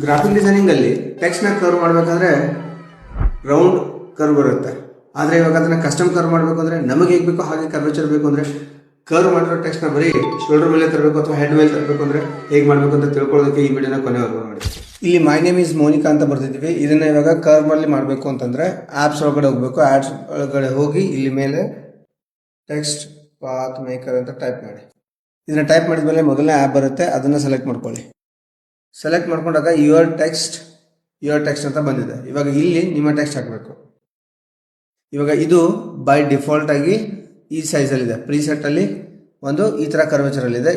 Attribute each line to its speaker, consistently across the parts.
Speaker 1: Graphic designing ಅಲ್ಲಿ text ನ curve ಮಾಡಬೇಕಾದ್ರೆ ರೌಂಡ್ ಕರ್ವ್ ಬರುತ್ತೆ. ಆದ್ರೆ ಇವಾಗ ಅದನ್ನ ಕಸ್ಟಮ್ ಕರ್ವ್ ಮಾಡಬೇಕು ಅಂದ್ರೆ ನಮಗೆ ಹೇಗೆ ಬೇಕೋ ಹಾಗೆ ಕರ್ವೇಚರ್ ಬೇಕು ಅಂದ್ರೆ ಕರ್ವ್ ಮಾಡಿರೋ ಟೆಕ್ಸ್ಟ್ ನ ಬರೀ ಶೋಲ್ಡರ್ ಮೇಲೆ ತರಬೇಕು ಅಥವಾ ಹೆಡ್ ಮೇಲೆ ತರಬೇಕು ಅಂದ್ರೆ ಹೇಗೆ ಮಾಡಬೇಕು ಅಂತ ತಿಳ್ಕೊಳ್ಳೋದಕ್ಕೆ ಈ ವಿಡಿಯೋನ ಕೊನೆವರೆಗೂ ನೋಡಿ. ಇಲ್ಲಿ ಮೈ ನೇಮ್ ಇಸ್ ಮೋನಿಕಾ ಅಂತ ಬರ್ತಿದ್ವಿ. ಇದನ್ನ ಇವಾಗ ಕರ್ವ್ ಅಲ್ಲಿ ಮಾಡಬೇಕು ಅಂತಂದ್ರೆ ಆಪ್ಸ್ ಒಳಗಡೆ ಹೋಗ್ಬೇಕು. ಆಪ್ಸ್ ಒಳಗಡೆ ಹೋಗಿ ಇಲ್ಲಿ ಮೇಲೆ ಟೆಕ್ಸ್ಟ್ ಪಾತ್ ಮೇಕರ್ ಅಂತ ಟೈಪ್ ಮಾಡಿ. ಇದನ್ನ ಟೈಪ್ ಮಾಡಿದ್ಮೇಲೆ ಮೊದಲನೇ ಆ್ಯಪ್ ಬರುತ್ತೆ, ಅದನ್ನ ಸೆಲೆಕ್ಟ್ ಮಾಡ್ಕೊಳ್ಳಿ. ಸೆಲೆಕ್ಟ್ ಮಾಡ್ಕೊಂಡಾಗ ಯುವರ್ ಟೆಕ್ಸ್ಟ್ ಅಂತ ಬಂದಿದೆ. ಇವಾಗ ಇಲ್ಲಿ ನಿಮ್ಮ ಟೆಕ್ಸ್ಟ್ ಹಾಕಬೇಕು. ಇವಾಗ ಇದು ಬೈ ಡಿಫಾಲ್ಟ್ ಆಗಿ ಈ ಸೈಜಲ್ಲಿದೆ. ಪ್ರೀಸೆಟ್ ಅಲ್ಲಿ ಒಂದು ಈ ತರ ಕರ್ವೇಚರ್ ಅಲ್ಲಿ ಇದೆ.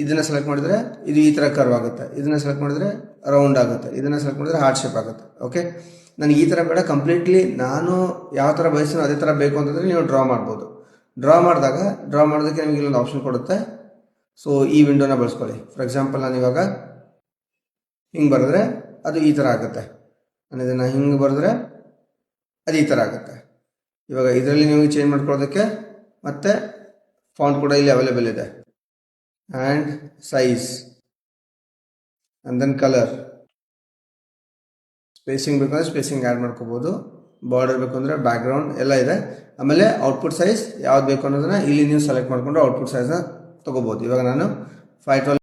Speaker 1: ಇದನ್ನ ಸೆಲೆಕ್ಟ್ ಮಾಡಿದ್ರೆ ಇದು ಈ ತರ ಕರ್ವ್ ಆಗುತ್ತೆ. ಇದನ್ನ ಸೆಲೆಕ್ಟ್ ಮಾಡಿದ್ರೆ ರೌಂಡ್ ಆಗುತ್ತೆ. ಇದನ್ನ ಸೆಲೆಕ್ಟ್ ಮಾಡಿದ್ರೆ ಹಾರ್ಟ್ ಶೇಪ್ ಆಗುತ್ತೆ. ಓಕೆ, ನನಗೆ ಈ ತರ ಬೇಡ, ಕಂಪ್ಲೀಟ್ಲಿ ನಾನು ಯಾವ ತರ ಬಯಸ್ತೀನೋ ಅದೇ ತರ ಬೇಕು ಅಂತಂದ್ರೆ ನೀವು ಡ್ರಾ ಮಾಡ್ಬೋದು. ಡ್ರಾ ಮಾಡೋದಕ್ಕೆ ನಿಮಗೆ ಇಲ್ಲೊಂದು ಆಪ್ಷನ್ ಕೊಡುತ್ತೆ. ಸೊ ಈ ವಿಂಡೋನ ಬಳಸ್ಕೊಳ್ಳಿ. ಫಾರ್ ಎಕ್ಸಾಂಪಲ್ ನಾನು ಇವಾಗ ಹಿಂಗೆ ಬರೆದ್ರೆ ಅದು ಈ ಥರ ಆಗುತ್ತೆ. ನಾನು ಇದನ್ನು ಹಿಂಗೆ ಬರೆದ್ರೆ ಅದು ಈ ಥರ ಆಗುತ್ತೆ. ಇವಾಗ ಇದರಲ್ಲಿ ನಿಮಗೆ ಚೇಂಜ್ ಮಾಡ್ಕೊಳ್ಳೋದಕ್ಕೆ ಮತ್ತೆ ಫಾಂಟ್ ಕೂಡ ಇಲ್ಲಿ ಅವೈಲೇಬಲ್ ಇದೆ. And size and then colour, spacing ಬೇಕಂದ್ರೆ ಸ್ಪೇಸಿಂಗ್ ಆ್ಯಡ್ ಮಾಡ್ಕೋಬೋದು. ಬಾರ್ಡರ್ ಬೇಕು ಅಂದರೆ ಬ್ಯಾಕ್ಗ್ರೌಂಡ್ ಎಲ್ಲ ಇದೆ. ಆಮೇಲೆ ಔಟ್ಪುಟ್ ಸೈಜ್ ಯಾವ್ದು ಬೇಕು ಅನ್ನೋದನ್ನ ಇಲ್ಲಿ ನೀವು ಸೆಲೆಕ್ಟ್ ಮಾಡಿಕೊಂಡು ಔಟ್ಪುಟ್ ಸೈಜ್ನ ತೊಗೋಬೋದು. ಇವಾಗ ನಾನು 512